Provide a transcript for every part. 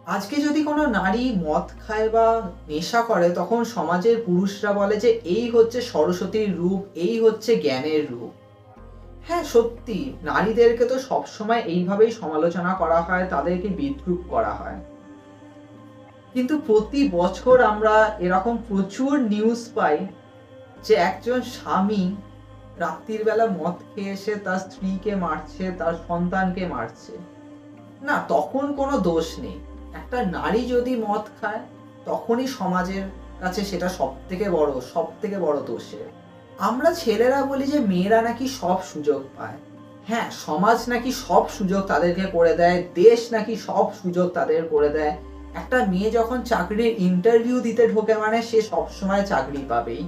আজকে যদি কোনো নারী মদ খায় বা নেশা করে তখন সমাজের পুরুষরা বলে যে এই হচ্ছে সরস্বতীর রূপ, এই হচ্ছে জ্ঞানের রূপ। হ্যাঁ, সত্যি নারীদেরকে তো সবসময় এইভাবেই সমালোচনা করা হয়, তাদেরকে বিদ্রূপ করা হয়। কিন্তু প্রতি বছর আমরা এরকম প্রচুর নিউজ পাই যে একজন স্বামী রাত্রির বেলা মদ খেয়ে এসে তার স্ত্রীকে মারছে, তার সন্তানকে মারছে। না, তখন কোনো দোষ নেই। একটা নারী যদি মদ খায় তখনই সমাজের কাছে সেটা সবথেকে বড় দোষের। আমরা ছেলেরা বলি যে মেয়েরা নাকি সব সুযোগ পায়। হ্যাঁ, সমাজ নাকি সব সুযোগ তাদেরকে করে দেয়, দেশ নাকি সব সুযোগ তাদের করে দেয়। একটা মেয়ে যখন চাকরির ইন্টারভিউ দিতে ঢোকে মানে সে সবসময় চাকরি পাবেই।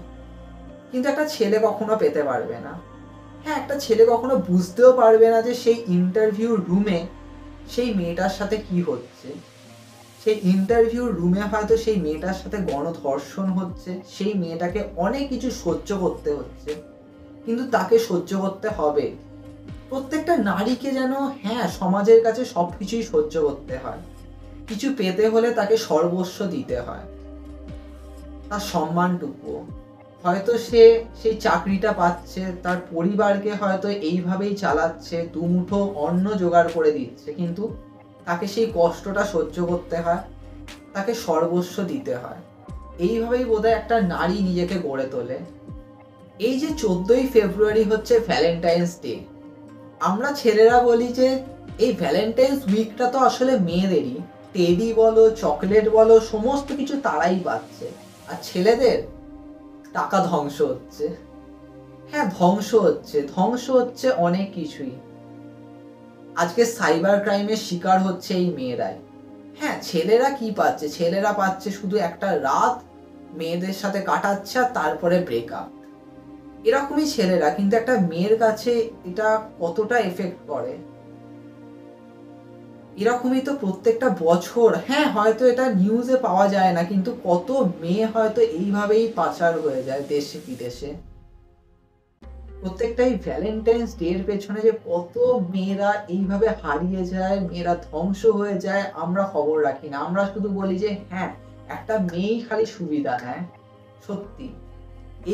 কিন্তু একটা ছেলে কখনো পেতে পারবে না। হ্যাঁ, একটা ছেলে কখনো বুঝতেও পারবে না যে সেই ইন্টারভিউ রুমে সেই মেয়েটার সাথে কি হচ্ছে। সেই ইন্টারভিউ রুমে হয়তো সেই মেয়েটার সাথে গণধর্ষণ হচ্ছে, সেই মেয়েটাকে অনেক কিছু সহ্য করতে হচ্ছে, কিন্তু তাকে সহ্য করতে হবে। প্রত্যেকটা নারীকে যেন সমাজের কাছে সবকিছুই সহ্য করতে হয়। কিছু পেতে হলে তাকে সর্বস্ব দিতে হয়, তার সম্মানটুকু। হয়তো সে সেই চাকরিটা পাচ্ছে, তার পরিবারকে হয়তো এইভাবেই চালাচ্ছে, দুমুঠো অন্ন জোগাড় করে দিচ্ছে, কিন্তু তাকে সেই কষ্টটা সহ্য করতে হয়, তাকে সর্বস্ব দিতে হয়। এইভাবেই বোধহয় একটা নারী নিজেকে গড়ে তোলে। এই যে 14ই ফেব্রুয়ারি হচ্ছে ভ্যালেন্টাইন্স ডে, আমরা ছেলেরা বলি যে এই ভ্যালেন্টাইন্স উইকটা তো আসলে মেয়েদেরই। টেডি বলো, চকলেট বলো, সমস্ত কিছু তারাই পাচ্ছে। আর ছেলেদের টাকা ধ্বংস হচ্ছে। হ্যাঁ, ধ্বংস হচ্ছে অনেক কিছুই। আজকে সাইবার ক্রাইমের শিকার হচ্ছে এই মেয়েরাই। হ্যাঁ, ছেলেরা কি পাচ্ছে? ছেলেরা পাচ্ছে শুধু একটা রাত মেয়েদের সাথে কাটাচ্ছে আর তারপরে ব্রেকআপ। এরকমই ছেলেরা, কিন্তু একটা মেয়ের কাছে এটা কতটা এফেক্ট করে। এরকমই তো প্রত্যেকটা বছর, হয়তো এটা নিউজে পাওয়া যায় না, কিন্তু কত মেয়ে হয়তো এইভাবেই পাচার হয়ে যায় দেশে বিদেশে। প্রত্যেকটা এই ভ্যালেন্টাইন্স ডে এর পেছনে যে কত মেয়েরা এইভাবে হারিয়ে যায়, মেয়েরা ধ্বংস হয়ে যায়, আমরা খবর রাখি না। আমরা শুধু বলি যে একটা মেয়েই খালি সুবিধা নেয়। সত্যি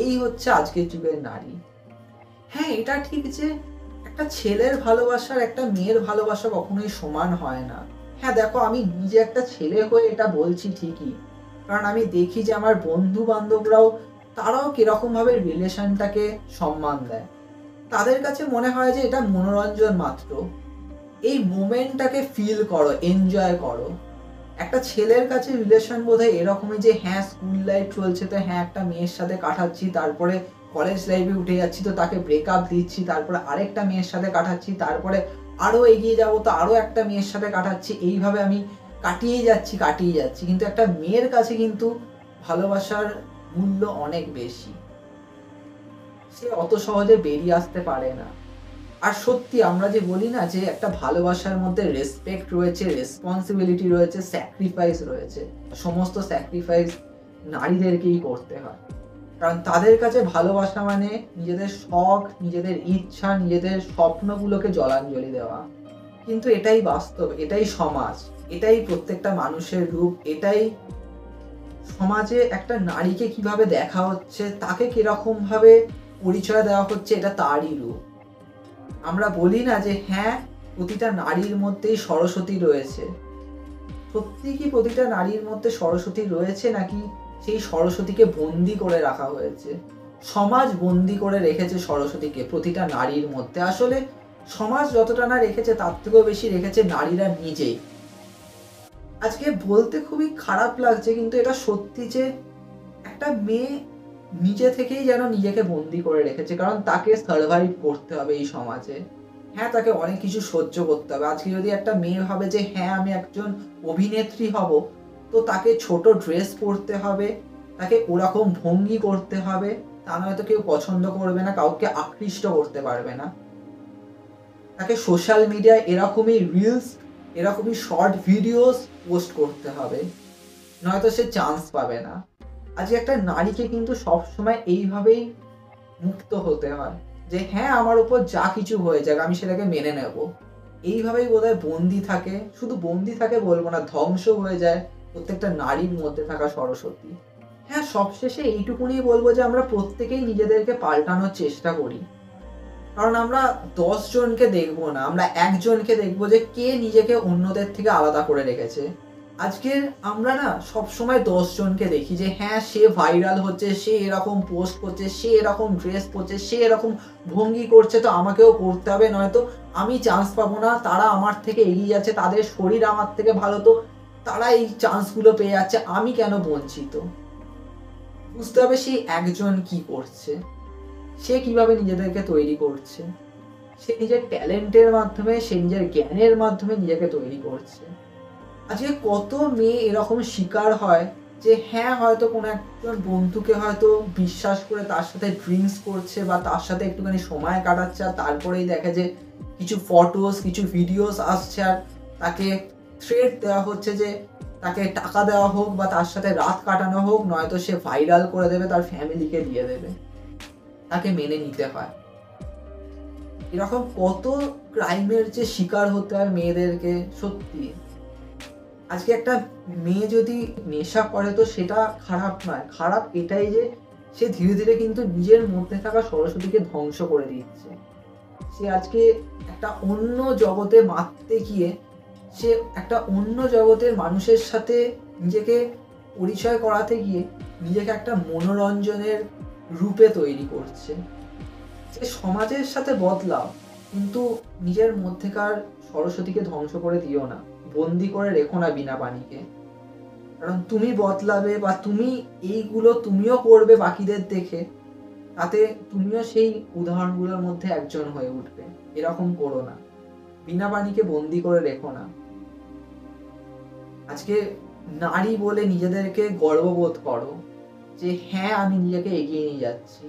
এই হচ্ছে আজকের যুগের নারী। হ্যাঁ, এটা ঠিক যে একটা ছেলের ভালোবাসা আর একটা মেয়ের ভালোবাসা কখনোই সমান হয় না। হ্যাঁ, দেখো, আমি নিজে একটা ছেলে হয়ে এটা বলছি ঠিকই, কারণ আমি দেখি যে আমার বন্ধু বান্ধবরাও তারাও কিরকম ভাবে রিলেশনটাকে সম্মান দেয়। তাদের কাছে মনে হয় যে এটা মনোরঞ্জন মাত্র। এই মোমেন্টটাকে ফিল করো, এনজয় করো। একটা ছেলের কাছে রিলেশন বোধহয় এরকমই যে স্কুল লাইফ চলছে, তো একটা মেয়ের সাথে কাটাচ্ছি, তারপরে কলেজ লাইফে উঠে যাচ্ছি, তো তাকে ব্রেকআপ দিচ্ছি, তারপরে আরেকটা মেয়ের সাথে কাটাচ্ছি, তারপরে আরো এগিয়ে যাব, তো আরো একটা মেয়ের সাথে কাটাচ্ছি। এইভাবে আমি কাটিয়ে যাচ্ছি, কিন্তু একটা মেয়ের কাছে কিন্তু ভালোবাসার মূল্য অনেক বেশি। সে অত সহজে বেরিয়ে আসতে পারে না। আর সত্যি আমরা যে বলি না যে একটা ভালোবাসার মধ্যে রেসপেক্ট রয়েছে, রেসপন্সিবিলিটি রয়েছে, স্যাক্রিফাইস রয়েছে। সমস্ত স্যাক্রিফাইস নারীদেরকেই করতে হয়, কারণ তাদের কাছে ভালোবাসা মানে নিজেদের শখ, নিজেদের ইচ্ছা, নিজেদের স্বপ্নগুলোকে জলাঞ্জলি দেওয়া। কিন্তু এটাই বাস্তব, এটাই সমাজ, এটাই প্রত্যেকটা মানুষের রূপ, এটাই সমাজে একটা নারীকে কিভাবে দেখা হচ্ছে, তাকে কিরকম ভাবে পরিচয় দেওয়া হচ্ছে, এটা তারই রূপ। আমরা বলি না যে প্রতিটা নারীর মধ্যেই সরস্বতী রয়েছে। সত্যি কি প্রতিটা নারীর মধ্যে সরস্বতী রয়েছে, নাকি সেই সরস্বতীকে বন্দি করে রাখা হয়েছে? সমাজ বন্দি করে রেখেছে সরস্বতীকে প্রতিটা নারীর মধ্যে। আসলে সমাজ যতটা না রেখেছে তার থেকেও বেশি রেখেছে নারীরা নিজেই। আজকে বলতে খুবই খারাপ লাগছে, কিন্তু এটা সত্যি যে একটা মেয়ে নিজে থেকেই যেন নিজেকে বন্দি করে রেখেছে, কারণ তাকে সার্ভাইভ করতে হবে এই সমাজে। তাকে অনেক কিছু সহ্য করতে হবে। আজকে যদি একটা মেয়ে ভাবে যে আমি একজন অভিনেত্রী হব, তো তাকে ছোট ড্রেস পরতে হবে, তাকে ওরকম ভঙ্গি করতে হবে, তা নয়তো কেউ পছন্দ করবে না, কাউকে আকৃষ্ট করতে পারবে না। তাকে সোশ্যাল মিডিয়ায় এরকমই রিলস, এরকমই শর্ট ভিডিওস পোস্ট করতে হবে, নয়তো সে চান্স পাবে না। আজকে একটা নারীকে কিন্তু সবসময় এইভাবেই মুক্ত হতে হয় যে আমার উপর যা কিছু হয়ে যাক আমি সেটাকে মেনে নেব। এইভাবেই বোধহয় বন্দি থাকে, শুধু বন্দি থাকে বলবো না, ধ্বংস হয়ে যায় প্রত্যেকটা নারীর মধ্যে থাকা সরস্বতী। হ্যাঁ, সবশেষে এইটুকুনি বলবো যে আমরা প্রত্যেকেই নিজেদেরকে পাল্টানোর চেষ্টা করি। কারণ আমরা ১০ জনকে দেখবো না, আমরা একজনকে দেখবো যে কে নিজেকে অন্যদের থেকে আলাদা করে রেখেছে। আজকে আমরা না সবসময় ১০ জনকে দেখি যে হ্যাঁ, সে ভাইরাল হচ্ছে, সে এরকম পোস্ট করছে, সে এরকম ড্রেস পরছে, সে এরকম ভঙ্গি করছে, তো আমাকেও করতে হবে, নয়তো আমি চান্স পাবো না। তারা আমার থেকে এগিয়ে যাচ্ছে, তাদের শরীর আমার থেকে ভালো, তো তারা এই চান্সগুলো পেয়ে যাচ্ছে, আমি কেন বঞ্চিত? বুঝতে হবে সেই একজন কি করছে, সে কিভাবে নিজেদেরকে তৈরি করছে। সে নিজের ট্যালেন্টের মাধ্যমে, সে নিজের জ্ঞানের মাধ্যমে নিজেকে তৈরি করছে। আজকে কত মেয়ে এরকম শিকার হয় যে হ্যাঁ, হয়তো কোনো একজন বন্ধুকে হয়তো বিশ্বাস করে তার সাথে ড্রিঙ্কস করছে বা তার সাথে একটুখানি সময় কাটাচ্ছে, আর তারপরেই দেখে যে কিছু ফটোস, কিছু ভিডিওস আসছে, আর তাকে থ্রেট দেওয়া হচ্ছে যে তাকে টাকা দেওয়া হোক বা তার সাথে রাত কাটানো হোক, নয়তো সে ভাইরাল করে দেবে, তার ফ্যামিলিকে দিয়ে দেবে, তাকে মেনে নিতে হয়। এরকম কত ক্রাইমের যে শিকার হতে হয় মেয়েদেরকে, সত্যি। আজকে একটা মেয়ে যদি নেশা করে তো সেটা খারাপ নয়, খারাপ এটাই যে সে ধীরে ধীরে কিন্তু নিজের মধ্যে থাকা সরস্বতীকে ধ্বংস করে দিচ্ছে। সে আজকে একটা অন্য জগতে মাততে গিয়ে, সে একটা অন্য জগতের মানুষের সাথে নিজেকে পরিচয় করাতে গিয়ে নিজেকে একটা মনোরঞ্জনের রূপে তৈরি করছে। যে সমাজের সাথে বদলাও, কিন্তু নিজের মধ্যেকার সরস্বতীকে ধ্বংস করে দিও না, বন্দি করে রেখো না বিনা পানিকে। কারণ তুমি বদলাবে বা তুমি এইগুলো তুমিও করবে বাকিদের দেখে, তাতে তুমিও সেই উদাহরণগুলোর মধ্যে একজন হয়ে উঠবে। এরকম করো না, বিনা পানিকে বন্দি করে রেখো না। আজকে নারী বলে নিজেদেরকে গর্ববোধ করো যে হ্যাঁ, আমি নিজেকে এগিয়ে নিয়ে যাচ্ছি।